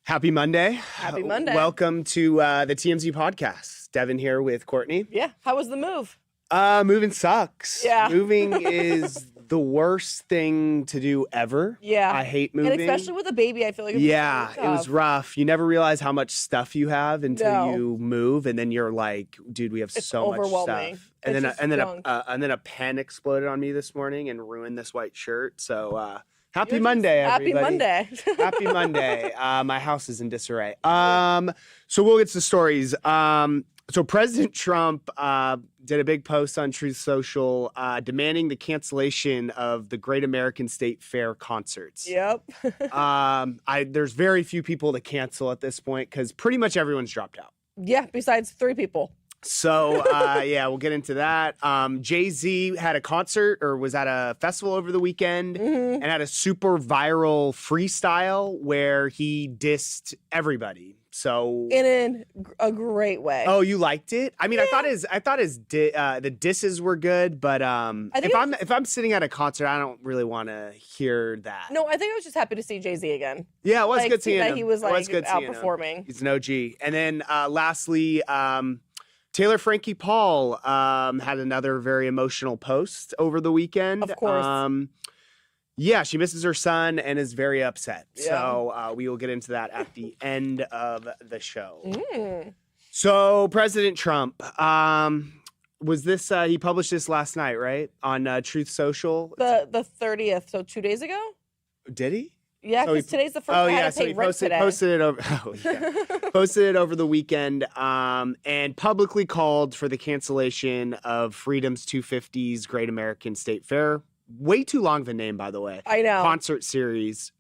Happy Monday. Happy Monday. Welcome to the TMZ podcast. Devin here with Courtney. Yeah. How was the move? Moving sucks. Yeah. Moving is the worst thing to do ever. Yeah. I hate moving. And especially with a baby, I feel like it was rough. You never realize how much stuff you have until you move, and then you're like, dude, we have so much stuff. And then a pen exploded on me this morning and ruined this white shirt. So happy Monday, everybody. Happy Monday. Happy Monday. My house is in disarray. So we'll get to the stories. So President Trump did a big post on Truth Social demanding the cancellation of the Great American State Fair concerts. Yep. There's very few people to cancel at this point because pretty much everyone's dropped out. Yeah, besides 3 people. So, we'll get into that. Jay-Z had a concert or was at a festival over the weekend and had a super viral freestyle where he dissed everybody. So in a great way. Oh, you liked it? I mean, yeah. I thought his the disses were good, but if I'm sitting at a concert, I don't really want to hear that. No, I think I was just happy to see Jay-Z again. Yeah, it was good seeing him. He was outperforming. He's an OG. And then lastly, Taylor Frankie Paul had another very emotional post over the weekend. Of course. Yeah, she misses her son and is very upset. Yeah. So we will get into that at the end of the show. So President Trump, was this, he published this last night, right? On Truth Social? The 30th, so 2 days ago? Did he? Yeah, because today's the first day I so he rent today. Posted it over the weekend and publicly called for the cancellation of Freedom's 250's Great American State Fair. Way too long of a name, by the way. I know. Concert series.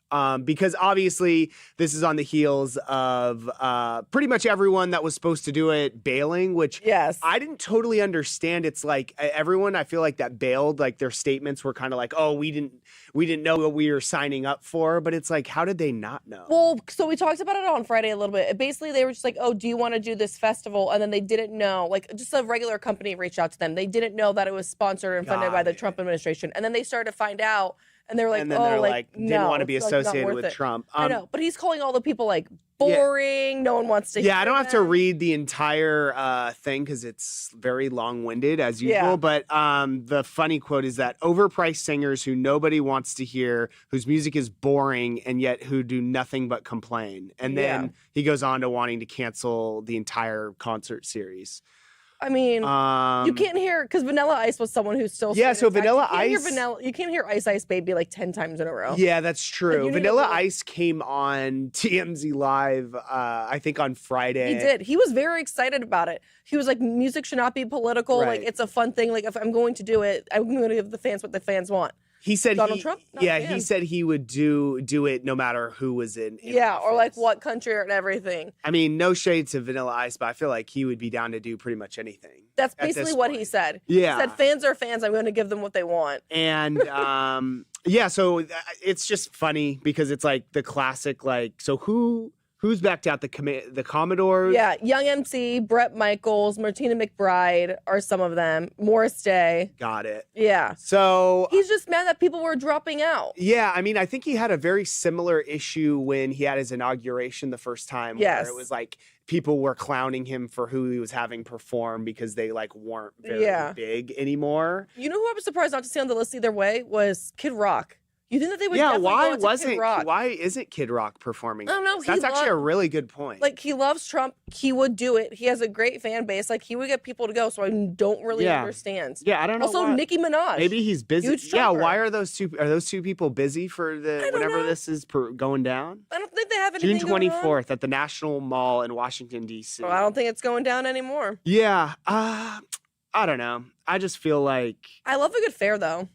Because obviously this is on the heels of pretty much everyone that was supposed to do it bailing, which I didn't totally understand. It's like everyone I feel like that bailed, like their statements were kind of like, oh, we didn't know what we were signing up for. But it's like, how did they not know? Well, so we talked about it on Friday a little bit. Basically, they were just like, oh, do you want to do this festival? And then they didn't know, like just a regular company reached out to them. They didn't know that it was sponsored and funded by the Trump administration. And then they started to find out. And they were like, didn't want to be associated with Trump. I know, but he's calling all the people like boring. No one wants to hear I don't have to read the entire thing because it's very long-winded as usual. Yeah. But the funny quote is that overpriced singers who nobody wants to hear, whose music is boring, and yet who do nothing but complain. And then he goes on to wanting to cancel the entire concert series. I mean, you can't hear, because Vanilla Ice was someone who's still... Yeah, so Vanilla Ice... You can't hear Ice Ice Baby like 10 times in a row. Yeah, that's true. Like, Vanilla Ice came on TMZ Live, I think on Friday. He did. He was very excited about it. He was like, music should not be political. Right. Like, it's a fun thing. Like, if I'm going to do it, I'm going to give the fans what the fans want. He said Donald Trump? He said he would do it no matter who was in office. Or like what country and everything. I mean, no shade to Vanilla Ice, but I feel like he would be down to do pretty much anything. That's basically what he said. Yeah. He said fans are fans. I'm going to give them what they want. And so it's just funny because it's like the classic, like, so who's backed out? The Commodores? Yeah, Young MC, Bret Michaels, Martina McBride are some of them. Morris Day. Got it. Yeah. So he's just mad that people were dropping out. Yeah, I mean, I think he had a very similar issue when he had his inauguration the first time. Yes. Where it was like people were clowning him for who he was having perform because they like weren't very big anymore. You know who I was surprised not to see on the list either way was Kid Rock. You think that they would definitely go to Kid Rock. Why isn't Kid Rock performing? I don't know. That's actually a really good point. Like, he loves Trump. He would do it. He has a great fan base. Like, he would get people to go, so I don't really understand. Yeah, I don't know. Also, Nicki Minaj. Maybe he's busy. Yeah, why are those two people busy for whenever this is going down? I don't think they have anything June 24th at the National Mall in Washington, D.C. Well, I don't think it's going down anymore. Yeah. I don't know. I just feel like... I love a good fair, though.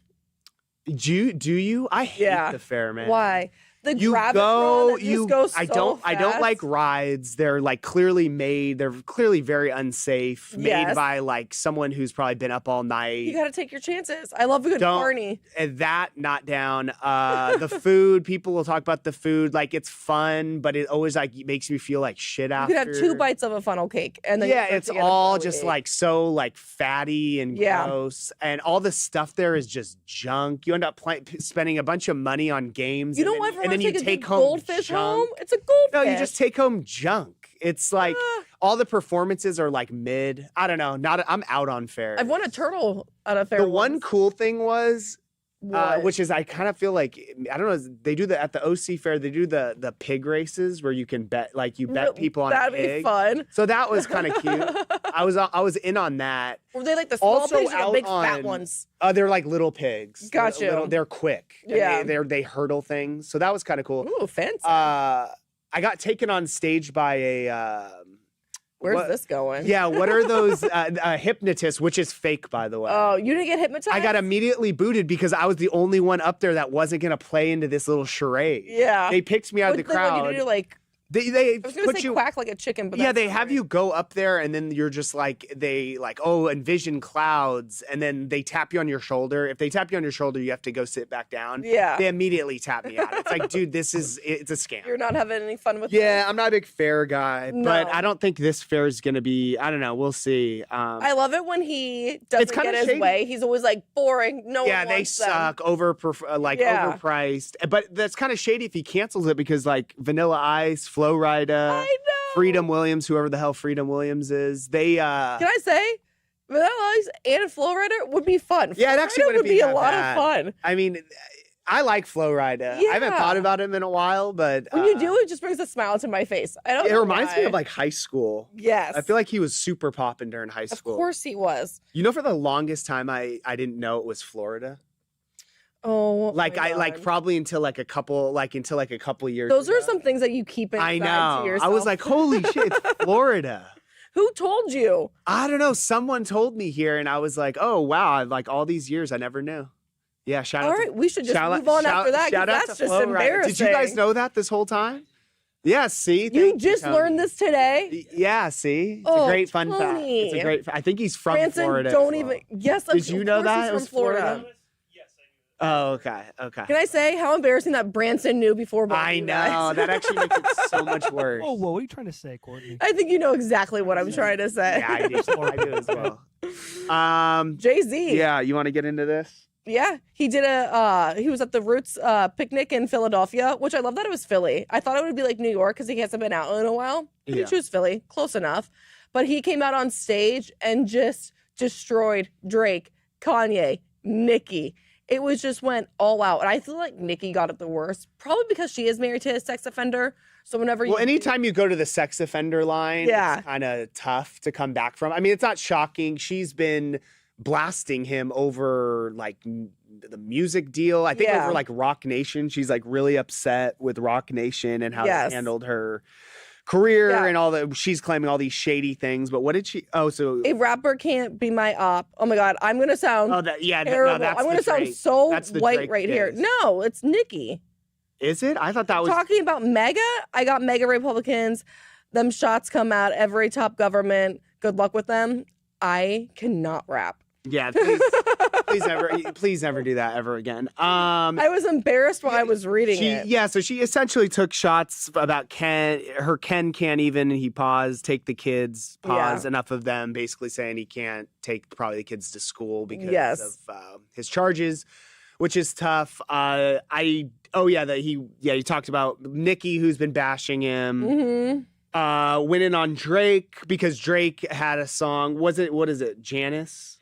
Do you? I hate the fair, man. Why? The Gravitron goes so I don't like rides. They're like clearly made. They're clearly very unsafe. Made by like someone who's probably been up all night. You got to take your chances. I love a good carny. That not down. The food. People will talk about the food like it's fun, but it always like makes me feel like shit after. You could have 2 bites of a funnel cake, and then it's all just like so like fatty and gross, and all the stuff there is just junk. You end up spending a bunch of money on games. You know what? then you take home goldfish junk. home. It's a goldfish. No, you just take home junk. It's like all the performances are like mid. I don't know. I'm out on fairs. I've won a turtle at a fair. The one cool thing was, which is I kind of feel like, I don't know, they do at the OC fair, they do the pig races where you can bet, like you bet people on a pig. That'd be fun. So that was kind of cute. I was in on that. Were they like the small Also pigs or the big fat on- ones? They're like little pigs. Gotcha. They're quick. And Yeah. they hurdle things. So that was kind of cool. Ooh, fancy. I got taken on stage by a. Where's this going? Yeah, what are those hypnotists, which is fake, by the way. Oh, you didn't get hypnotized? I got immediately booted because I was the only one up there that wasn't going to play into this little charade. Yeah. They picked me out of the crowd. What you do, like, They I was going to say quack like a chicken, but they have you go up there and then you're just like, envision clouds, and then they tap you on your shoulder. If they tap you on your shoulder, you have to go sit back down. Yeah. They immediately tap me out. It's like, dude, it's a scam. You're not having any fun with Yeah, I'm not a big fair guy, No. but I don't think this fair is going to be, I don't know, we'll see. I love it when he doesn't kinda get his shady. way. He's always like boring. No one Yeah, they wants them. suck, overpriced. But that's kind of shady if he cancels it because like Vanilla Ice, Flo Rida, I know. Freedom Williams, whoever the hell Freedom Williams is, they Can I say, Vanilla Ice and Flo Rida would be fun. Yeah, it actually Florida wouldn't would be be a that lot bad. of fun. I mean, I like Flo Rida. I haven't Yeah. thought about him in a while, but When you do, it just brings a smile to my face. I don't it know reminds me why. of like high school. Yes. I feel like he was super popping during high school. Of course he was. You know, for the longest time, I didn't know it was Florida. Oh, Like my I God. probably until a couple years. Those ago. are some things that you keep inside I to know. yourself. I was like, holy shit, it's Florida. who told you? I don't know. Someone told me here, and I was like, oh wow, like all these years, I never knew. Yeah, shout All out. right, we should just shout move out- on shout- after that shout because out that's to just Flo Rida. embarrassing. Did you guys know that this whole time? Yeah, see? You Thank you, just Tony. learned this today? Yeah, see? It's Oh, a great fun fact. Tony. It's a great. I think he's from Branson, Florida. as don't well. even. Yes, Did you know of course that he's it from was Florida? Yes, Oh, okay, okay. Can I say how embarrassing that Branson knew before? Both of I you know guys? that actually makes it so much worse. Whoa, what are you trying to say, Courtney? I think you know exactly what I'm trying to say. Yeah, I do. I do as well. Jay-Z. Yeah, you want to get into this? Yeah, he did he was at the Roots picnic in Philadelphia, which I love that it was Philly. I thought it would be like New York because he hasn't been out in a while. He Yeah. chose Philly, close enough. But he came out on stage and just destroyed Drake, Kanye, Nicki. It was just went all out. And I feel like Nicki got it the worst, probably because she is married to a sex offender. So whenever Well, anytime you go to the sex offender line, Yeah. it's kind of tough to come back from. I mean, it's not shocking. She's been blasting him over like the music deal. I think Yeah. over like Rock Nation. She's like really upset with Rock Nation and how Yes. they handled her career Yeah. and all that. She's claiming all these shady things. But what did she? Oh, so a rapper can't be my op. Oh my God, I'm gonna sound oh that yeah, terrible. no, that's I'm the gonna sound Drake. so That's the white Drake right here. diss. No, it's Nicki. Is it? I thought that was. Talking about MAGA, I got MAGA Republicans. Them shots come out every top government. Good luck with them. I cannot rap. Yeah, please never do that ever again. I was embarrassed while I was reading it. Yeah, so she essentially took shots about Ken can't even, he paused, take the kids, pause, Yeah. enough of them, basically saying he can't take probably the kids to school because Yes. of his charges, which is tough. He talked about Nicki, who's been bashing him. Mm-hmm. Went in on Drake because Drake had a song. What is it? Janice,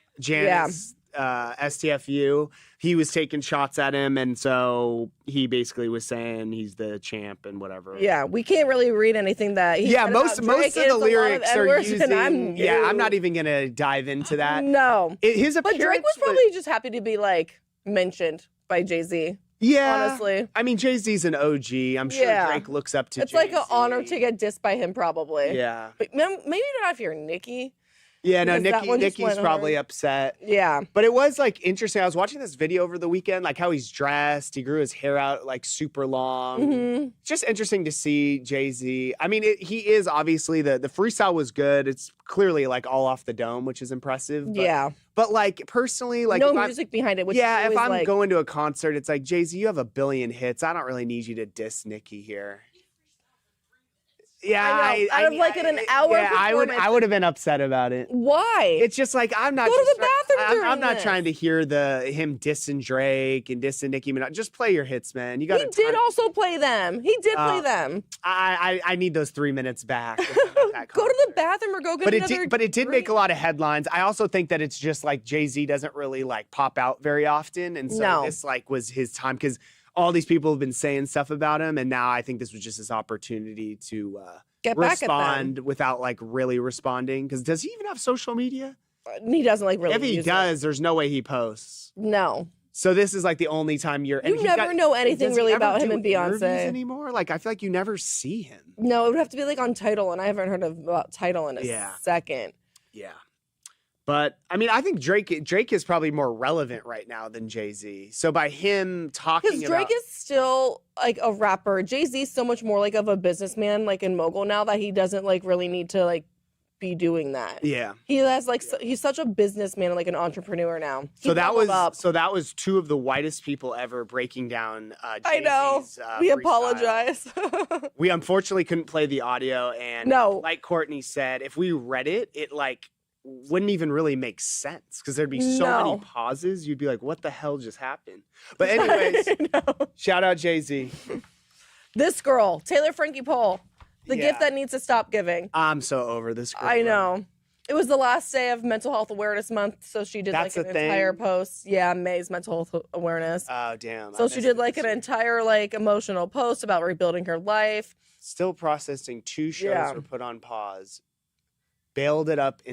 STFU. He was taking shots at him, and so he basically was saying he's the champ and whatever. Yeah, we can't really read anything that. He Yeah, said most about Drake. of the It's a lot of lyrics are N-words, using. and I'm not even gonna dive into that. No, His but appearance Drake was probably just happy to be like mentioned by Jay-Z. yeah. honestly. I mean, Jay-Z's an OG. I'm sure Yeah. Drake looks up to. It's like an Jay-Z. honor to get dissed by him, probably. Yeah. But maybe not if you're Nicki. Yeah, no, Because that one just Nicki's went probably hard. upset. Yeah. But it was like interesting. I was watching this video over the weekend, like how he's dressed. He grew his hair out like super long. Mm-hmm. It's just interesting to see Jay-Z. I mean, he is obviously the freestyle was good. It's clearly like all off the dome, which is impressive. But, Yeah. But like personally, like No if music behind it. Which yeah, is if always, I'm like, going to a concert, it's like Jay-Z, you have a billion hits. I don't really need you to diss Nicki here. Yeah, out of like an hour. Yeah, I would have been upset about it. Why? It's just like I'm not. Go to the bathroom. I'm not trying to hear him dissing Drake and dissing Nicki Minaj. Just play your hits, man. You got. He did also play them. He did play them. I need those 3 minutes back. Go to the bathroom or go get another. But it did make a lot of headlines. I also think that it's just like Jay-Z doesn't really like pop out very often, and so this like was his time because all these people have been saying stuff about him, and now I think this was just his opportunity to get back at them without like really responding. Because does he even have social media? He doesn't like really. If he does, there's no way he posts. No. So this is like the only time you never know anything really about him and Beyonce anymore. Like I feel like you never see him. No, it would have to be like on Tidal, and I haven't heard about Tidal in a second. Yeah. But I mean, I think Drake is probably more relevant right now than Jay-Z. So by him talking because Drake is still like a rapper, Jay-Z's so much more like of a businessman, like in mogul now that he doesn't like really need to like be doing that. Yeah, he has like he's such a businessman, like an entrepreneur now. So that was two of the whitest people ever breaking down. Jay-Z's, I know. We freestyle. Apologize. We unfortunately couldn't play the audio, and like Courtney said, if we read it, it like wouldn't even really make sense because there'd be so many pauses. You'd be like, what the hell just happened? But anyways, shout out Jay-Z. This girl, Taylor Frankie Pohl, the gift that needs to stop giving. I'm so over this girl. I know. It was the last day of Mental Health Awareness Month, so she did like an entire post. Yeah, May's Mental Health Awareness. Oh, damn. So she did like an entire like emotional post about rebuilding her life. Still processing 2 shows were put on pause. Balled it up.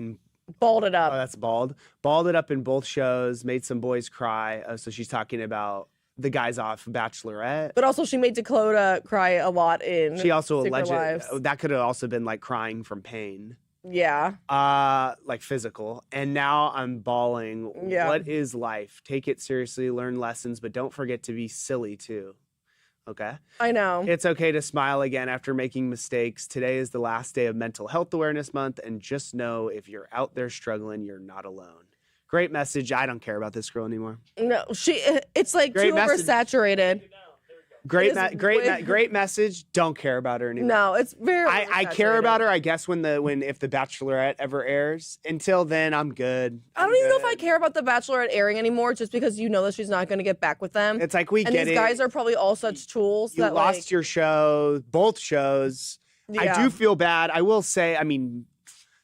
Oh, that's bald. Balled it up in both shows, made some boys cry. So she's talking about the guys off Bachelorette. But also she made Dakota cry a lot in She also alleged that could have also been like crying from pain. Yeah. Like physical. And now I'm bawling. Yeah. What is life? Take it seriously, learn lessons, but don't forget to be silly too. Okay. I know. It's okay to smile again after making mistakes. Today is the last day of Mental Health Awareness Month, and just know if you're out there struggling, you're not alone. Great message. I don't care about this girl anymore. No, it's like too oversaturated. Great message. Don't care about her anymore. No, it's very. I care about her. I guess if the Bachelorette ever airs. Until then, I'm good. I don't even know if I care about the Bachelorette airing anymore, just because you know that she's not going to get back with them. It's like get it. And these guys are probably all such tools. You lost your show, both shows. Yeah. I do feel bad. I will say. I mean,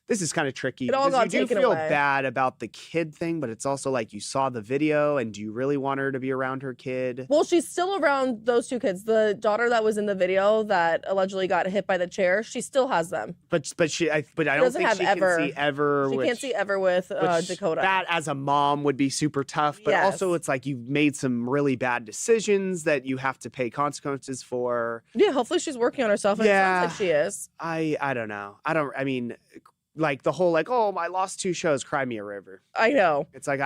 this is kind of tricky because you do feel bad about the kid thing, but it's also like you saw the video, and do you really want her to be around her kid? Well, she's still around those 2 kids. The daughter that was in the video that allegedly got hit by the chair, she still has them. But I don't think she can see Ever. She can't see Ever with Dakota. That as a mom would be super tough, but also it's like you've made some really bad decisions that you have to pay consequences for. Yeah, hopefully she's working on herself, and it sounds like she is. I don't know. I mean, like the whole like, oh, I lost 2 shows, cry me a river. I know. It's like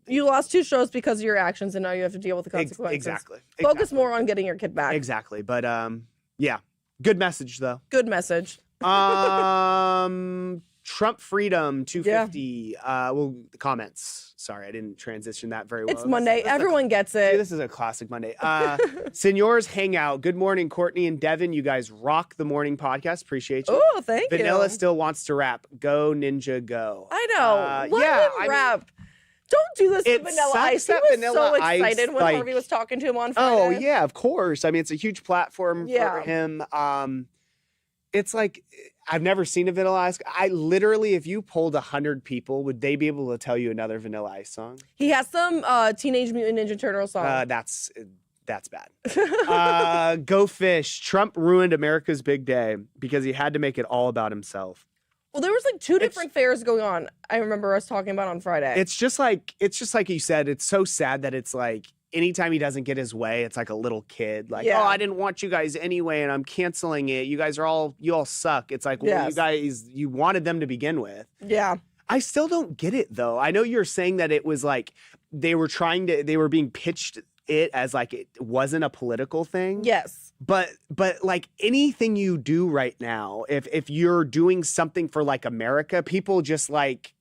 you lost 2 shows because of your actions, and now you have to deal with the consequences. Exactly. Focus more on getting your kid back. Exactly. But yeah. Good message though. Good message. Trump freedom 250. Well, comments. Sorry, I didn't transition that very well. It's Monday. Everyone gets it. Dude, this is a classic Monday. Seniors Hangout. Good morning, Courtney and Devin. You guys rock the morning podcast. Appreciate you. Oh, thank you. Vanilla still wants to rap. Go Ninja, go. I know. Let him rap. Don't do this to Vanilla Ice. He was so excited when Harvey was talking to him on Friday. Oh, yeah, of course. I mean, it's a huge platform for him. It's like, I've never seen a Vanilla Ice. I literally, if you polled 100 people, would they be able to tell you another Vanilla Ice song? He has some Teenage Mutant Ninja Turtle song. That's bad. Go Fish. Trump ruined America's big day because he had to make it all about himself. Well, there was like 2 different fairs going on. I remember us talking about on Friday. It's just like you said. It's so sad that it's like, anytime he doesn't get his way, it's like a little kid. Like, oh, I didn't want you guys anyway, and I'm canceling it. You guys you all suck. It's like, well, you wanted them to begin with. Yeah. I still don't get it, though. I know you're saying that it was like they were being pitched it as like it wasn't a political thing. Yes. But like anything you do right now, if you're doing something for like America, people just like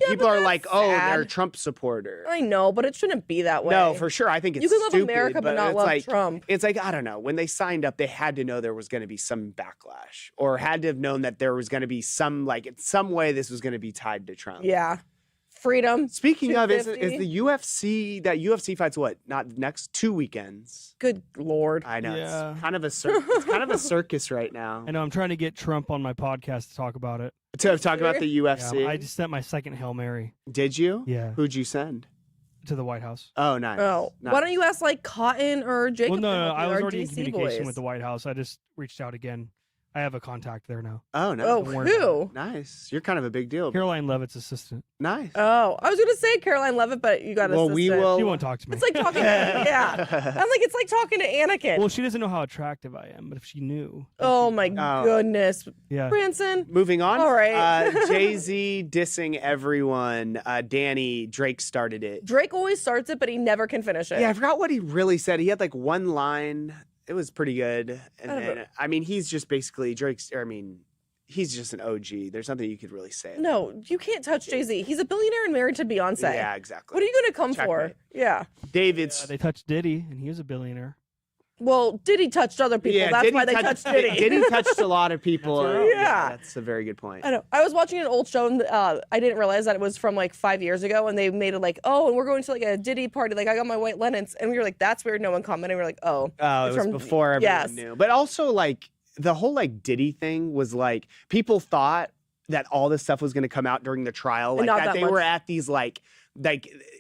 people are like, oh, sad. they're a Trump supporter. I know, but it shouldn't be that way. No, for sure. I think it's you can love stupid, America but not love Trump. It's like, I don't know. When they signed up, they had to know there was going to be some backlash, or had to have known that there was going to be some, like, in some way this was going to be tied to Trump. Yeah. Freedom. Speaking of, is the UFC, that UFC fight's what? Not next 2 weekends. Good Lord. I know. Yeah. It's kind of a circus right now. I know. I'm trying to get Trump on my podcast to talk about it. To talk about the UFC? Yeah, I just sent my second Hail Mary. Did you? Yeah. Who'd you send? To the White House. Oh, nice. Oh, nice. Why don't you ask like Cotton or Jacob? Well, no, I was already in DC communication boys. with the White House. I just reached out again. I have a contact there now. Oh, no. Oh, who? Nice. You're kind of a big deal. Caroline Levitt's assistant. Nice. Oh, I was going to say Caroline Levitt, but you got well, assistant. we will. She won't talk to me. It's like talking yeah. I'm like, it's like talking to Anakin. Well, she doesn't know how attractive I am, but if she knew. Oh, my goodness. Yeah. Branson. Moving on. All right. Jay-Z dissing everyone. Danny, Drake started it. Drake always starts it, but he never can finish it. Yeah, I forgot what he really said. He had like one line. It was pretty good. And then, I mean, he's just basically he's just an OG. There's nothing you could really say. No, you can't touch Jay-Z. He's a billionaire and married to Beyonce. Yeah, exactly. What are you going to come for? Yeah. David's. They touched Diddy, and he was a billionaire. Well, Diddy touched other people. Yeah, that's why they touched Diddy. Diddy touched a lot of people. Yeah. That's a very good point. I know. I was watching an old show, and I didn't realize that it was from like 5 years ago, and they made it like, oh, and we're going to like a Diddy party. Like, I got my white Lennons. And we were like, that's weird. No one commented. We were like, oh. Oh, it was before everyone knew. But also, like, the whole like Diddy thing was like, people thought that all this stuff was going to come out during the trial. Like, that they were at these like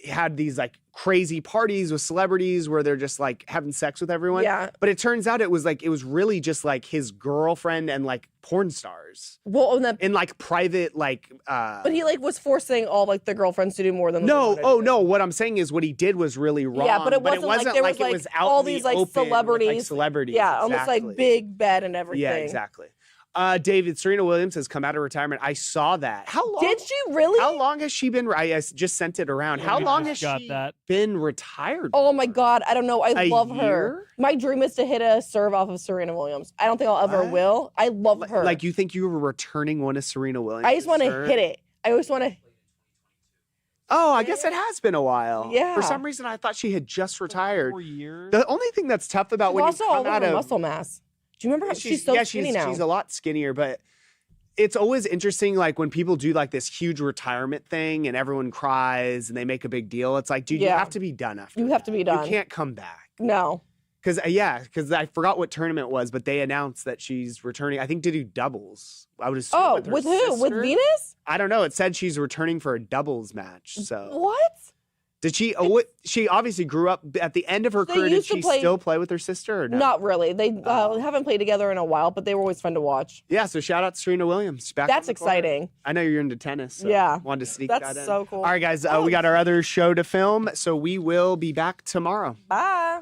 had these like crazy parties with celebrities where they're just like having sex with everyone. Yeah. But it turns out it was really just like his girlfriend and like porn stars. Well, in like private like but he like was forcing all like the girlfriends to do more than no. What I'm saying is what he did was really wrong. Yeah, but it wasn't like there was like it was out all in the these like open celebrities. with, like, celebrities. Yeah, almost like big bed and everything. Yeah, exactly. David, Serena Williams has come out of retirement. I saw that. How long? Did she really? How long has she been? I just sent it around. How long has she been retired? Oh my God, I don't know. I love her. Year? My dream is to hit a serve off of Serena Williams. I don't think I'll ever will. I love her. Like, you think you were returning one of Serena Williams? I just want to hit it. I always want to. Oh, I guess it has been a while. Yeah. For some reason, I thought she had just retired. 4 years. The only thing that's tough about She's when also you come all out over of muscle mass. Do you remember how she's so skinny now? She's a lot skinnier, but it's always interesting, like, when people do, like, this huge retirement thing and everyone cries and they make a big deal. It's like, dude, you have to be done after You have to be done. You can't come back. No. Because I forgot what tournament it was, but they announced that she's returning, I think, to do doubles. I would assume with who? Sister. With Venus? I don't know. It said she's returning for a doubles match, so. What? Did she? She obviously grew up at the end of her career. Did she still play with her sister? Or no? Not really. They haven't played together in a while, but they were always fun to watch. Yeah. So shout out to Serena Williams. That's exciting. I know you're into tennis. So yeah. Wanted to sneak that in. That's so cool. All right, guys. We got our other show to film, so we will be back tomorrow. Bye.